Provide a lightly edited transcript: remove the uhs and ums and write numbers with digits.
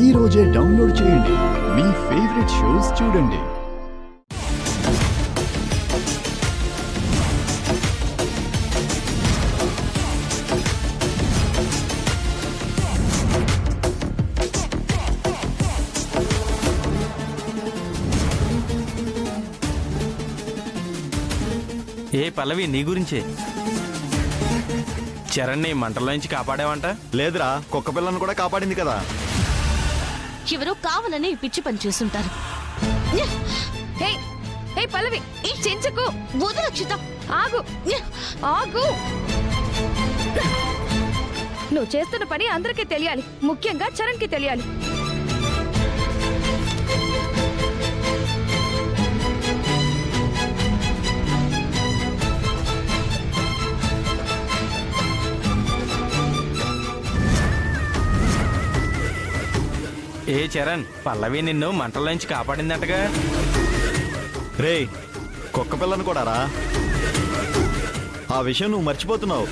ఈ రోజే డౌన్లోడ్ చేయండి. మీ ఫేవరెట్ షోస్ చూడండి. ఏ పల్లవి, నీ గురించే. చరణ్ని మంటల్లో నుంచి కాపాడావంట? లేదురా, కుక్క పిల్లను కూడా కాపాడింది కదా. ఎవరో కావాలని పిచ్చి పని చేస్తుంటారు. పల్లవి, చెంచకు. వదులు అక్షిత. ఆగు ఆగు. నువ్వు చేస్తున్న పని అందరికీ తెలియాలి, ముఖ్యంగా చరణ్కి తెలియాలి. ఏ చరణ్, పల్లవి నిన్ను మంటల్లో నుంచి కాపాడిందంటగా? రే, కుక్క పిల్లను కూడా రా. ఆ విషయం నువ్వు మర్చిపోతున్నావు.